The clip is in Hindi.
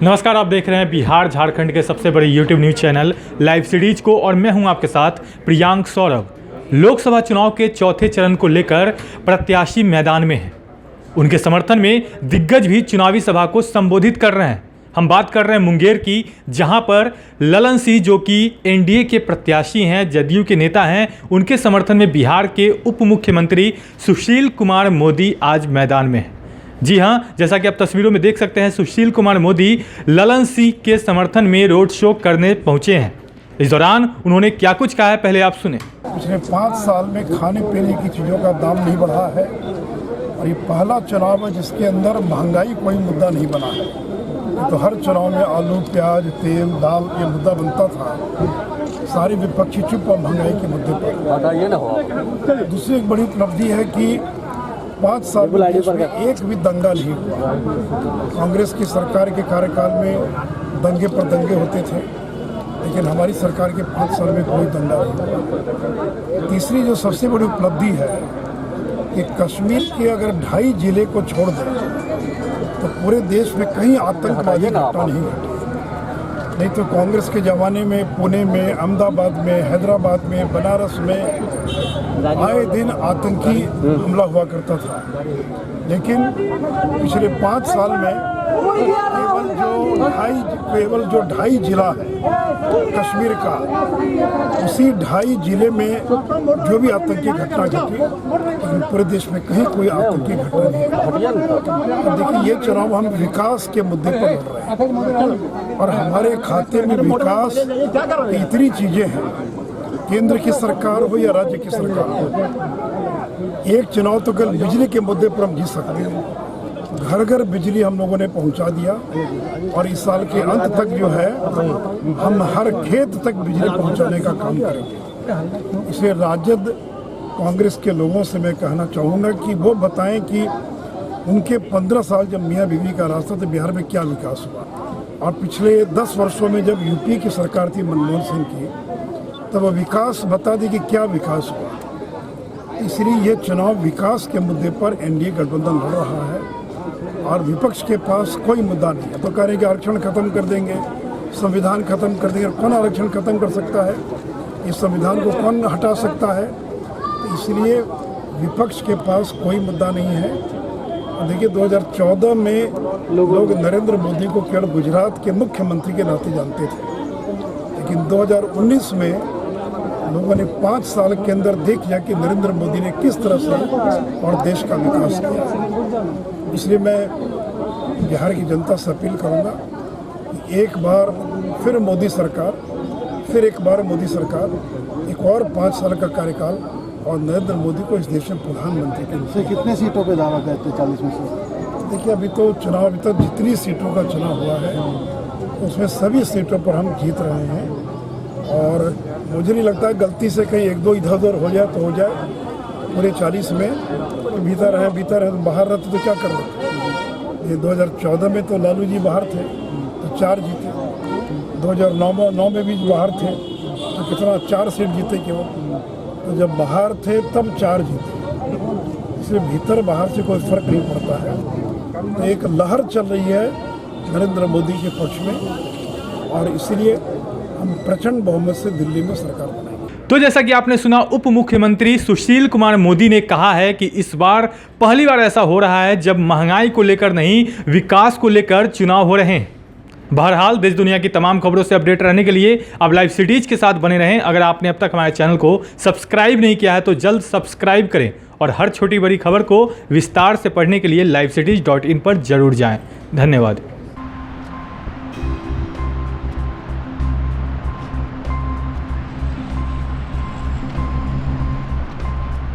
नमस्कार, आप देख रहे हैं बिहार झारखंड के सबसे बड़े YouTube news channel live series को और मैं हूं आपके साथ प्रियांक सौरभ। लोकसभा चुनाव के चौथे चरण को लेकर प्रत्याशी मैदान में हैं। उनके समर्थन में दिग्गज भी चुनावी सभा को संबोधित कर रहे हैं। हम बात कर रहे हैं मुंगेर की, जहां पर ललन सिंह जो कि एनडीए के प्रत्याशी हैं, जदयू के नेता हैं, उनके समर्थन में बिहार के उप मुख्यमंत्री सुशील कुमार मोदी आज मैदान में हैं। जी हाँ, जैसा कि आप तस्वीरों में देख सकते हैं, सुशील कुमार मोदी ललन सिंह के समर्थन में रोड शो करने पहुंचे हैं। इस दौरान उन्होंने क्या कुछ कहा है, पहले आप सुने। पिछले 5 साल में खाने पीने की चीज़ों का दाम नहीं बढ़ा है और ये पहला चुनाव है जिसके अंदर महंगाई कोई मुद्दा नहीं बना है। तो हर चुनाव में आलू, प्याज, तेल, दाल ये मुद्दा बनता था। सारी विपक्षी चुप और महंगाई के मुद्दे पर। दूसरी एक बड़ी उपलब्धि है कि 5 साल में एक भी दंगा नहीं हुआ। कांग्रेस की सरकार के कार्यकाल में दंगे पर दंगे होते थे, लेकिन हमारी सरकार के 5 साल में कोई दंगा नहीं हुआ। तीसरी जो सबसे बड़ी उपलब्धि है कि कश्मीर के अगर 2.5 जिले को छोड़ दें तो पूरे देश में कहीं आतंकवादी घटना नहीं घटी। नहीं तो कांग्रेस के ज़माने में पुणे में, अहमदाबाद में, हैदराबाद में, बनारस में आए दिन आतंकी हमला हुआ करता था। लेकिन पिछले 5 साल में केवल जो 2.5 जिला है कश्मीर का, उसी 2.5 जिले में जो भी आतंकी घटना घटी, लेकिन पूरे देश में कहीं कोई आतंकी घटना नहीं। देखिए, ये चुनाव हम विकास के मुद्दे पर लड़ रहे हैं और हमारे खाते में विकास इतनी चीजें हैं, केंद्र की सरकार हो या राज्य की सरकार हो। एक चुनाव तो कल बिजली के मुद्दे पर हम जीत सकते हैं। घर घर बिजली हम लोगों ने पहुंचा दिया और इस साल के अंत तक जो है हम हर खेत तक बिजली पहुंचाने का काम करेंगे। इसलिए राजद कांग्रेस के लोगों से मैं कहना चाहूँगा कि वो बताएं कि उनके 15 साल जब मियाँ बीवी का रास्ता तो बिहार में क्या विकास हुआ, और पिछले 10 वर्षों में जब यूपी की सरकार थी मनमोहन सिंह की, तब विकास बता दी कि क्या विकास हुआ। इसलिए ये चुनाव विकास के मुद्दे पर एनडीए गठबंधन लड़ रहा है और विपक्ष के पास कोई मुद्दा नहीं है। तो कह रहे हैं कि आरक्षण खत्म कर देंगे, संविधान खत्म कर देंगे। कौन आरक्षण खत्म कर सकता है? इस संविधान को कौन हटा सकता है? तो इसलिए विपक्ष के पास कोई मुद्दा नहीं है। देखिए, 2014 में लोग नरेंद्र मोदी को केवल गुजरात के मुख्यमंत्री के नाते जानते थे, लेकिन 2019 में लोगों ने 5 साल के अंदर देख लिया कि नरेंद्र मोदी ने किस तरह से और देश का विकास किया। इसलिए मैं बिहार की जनता से अपील करूंगा कि एक बार फिर मोदी सरकार, फिर एक बार मोदी सरकार, एक और 5 साल का कार्यकाल और नरेंद्र मोदी को इस देश में प्रधानमंत्री के रूप में। कितने सीटों पे दावा करते हैं? 40 में से? देखिए, अभी तो चुनाव, अभी तक जितनी सीटों का चुनाव हुआ है उसमें सभी सीटों पर हम जीत रहे हैं और मुझे नहीं लगता गलती से कहीं 1-2 इधर उधर हो जाए तो हो जाए। पूरे 40 में तो भीतर रहे, बाहर रहते तो क्या कर रहे। ये 2014 में तो लालू जी बाहर थे तो 4 जीते, 2009 में भी बाहर थे तो कितना 4 सीट जीते केवल। तो जब बाहर थे तब 4 जीते, इसलिए भीतर बाहर से कोई फर्क नहीं पड़ता है। तो एक लहर चल रही है नरेंद्र मोदी के पक्ष में और इसलिए हम प्रचंड बहुमत से दिल्ली में सरकार बनाएंगे। तो जैसा कि आपने सुना, उप मुख्यमंत्री सुशील कुमार मोदी ने कहा है कि इस बार पहली बार ऐसा हो रहा है जब महंगाई को लेकर नहीं, विकास को लेकर चुनाव हो रहे हैं। बहरहाल, देश दुनिया की तमाम खबरों से अपडेट रहने के लिए आप लाइव सिटीज के साथ बने रहें। अगर आपने अब तक हमारे चैनल को सब्सक्राइब नहीं किया है तो जल्द सब्सक्राइब करें और हर छोटी बड़ी खबर को विस्तार से पढ़ने के लिए livecities.in पर जरूर जाएं। धन्यवाद।